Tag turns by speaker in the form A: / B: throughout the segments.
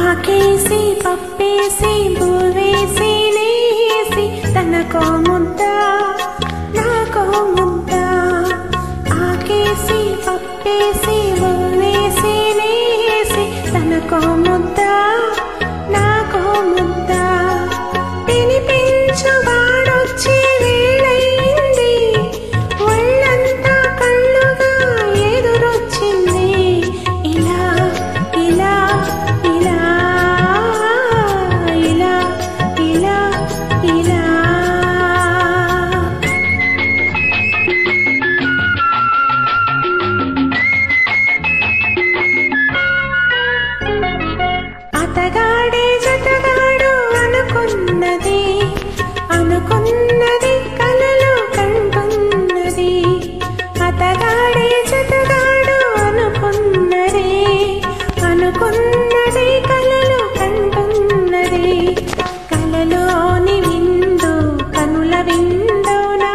A: ఆకేసి పప్పేసి బువేసి నేసి తనకో ముద్ద నాకో ముద్ద ఆకేసి పప్పేసి బువేసి నేసి తనకో ముద్ద నాకో ముద్ద తినిపించు వాడొచ్చి వేళయింది ఒళ్ళంతా కళ్ళుగా ఎదురొచ్చింది ఇలా ఇలా ఇలా ఇలా ఇలా ఇలా అతగాడే జతగాడు అనుకున్నది అనుకున్నది కలలు కంటున్నది అతగాడే జతగాడు అనుకున్నది అనుకున్నది కలలు కంటున్నది కలలోని విందు కనుల విందోనా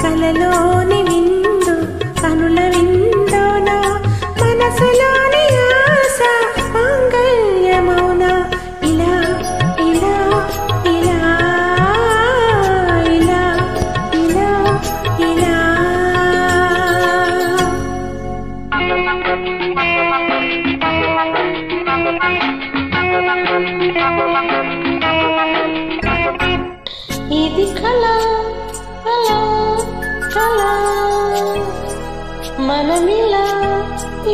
A: కలలోని విందు కనుల విందోనా మనసులోని ఆశ మాంగళ్యమౌనా ఇలా ఇలా ఇలా ఇలా ఇలా ఇలా ఇది కళ కళ కళ మనమిలా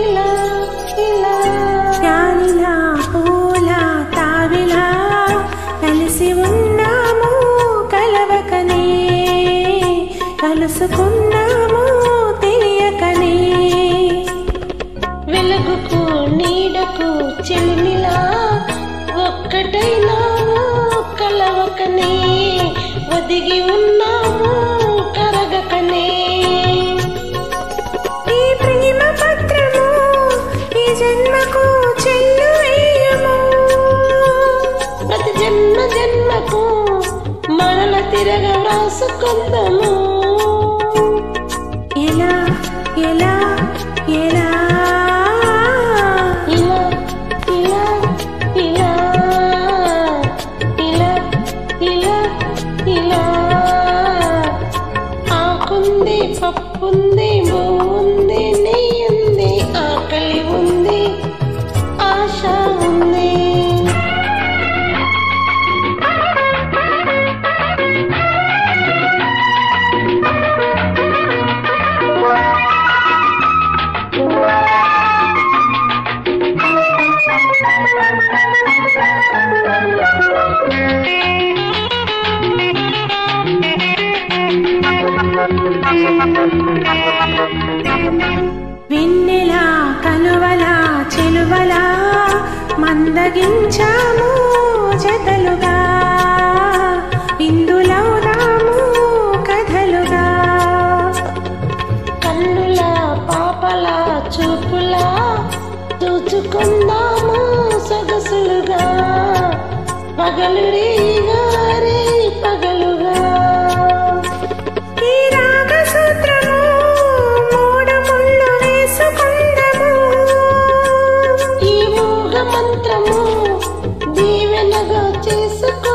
A: ఇలా ఇలా గాలిలా పూల తావిలా కలిసి ఉన్నాము కలవకనే కలుసుకున్నాము తెలియకనే వెలుగుకు నీడకు చెలిమిలా ఒక్కటైనాము కలవకనే ఒదిగి ఉన్నాము కరగకనే ఈ ప్రేమ పత్రము ఈ జన్మకు చెల్లు వేయము ప్రతి జన్మ జన్మకు మరల తిరగ వ్రాసుకుందాము ఎలా ఎలా ఎలా ఇలా ఇలా ఇలా ఇలా ఇలా ఇలా ఆకుంది పప్పుంది మూంది నెయ్యుంది ఆకలి ఉంది ఆశ ఉంది వెన్నెలా కలువలా చెలువలా మందగించాము జతలుగా విందులవుదాము కథలుగా కన్నులా పాపలా చూపులా చూచుకుందాము సొగసులుగా పగలు రేగా రే పగలుగా ఈ రాగ సూత్రము మూడు ముళ్ళు వేసుకుందాము ఈ మూగ మంత్రము దీవెనగా చేసుకు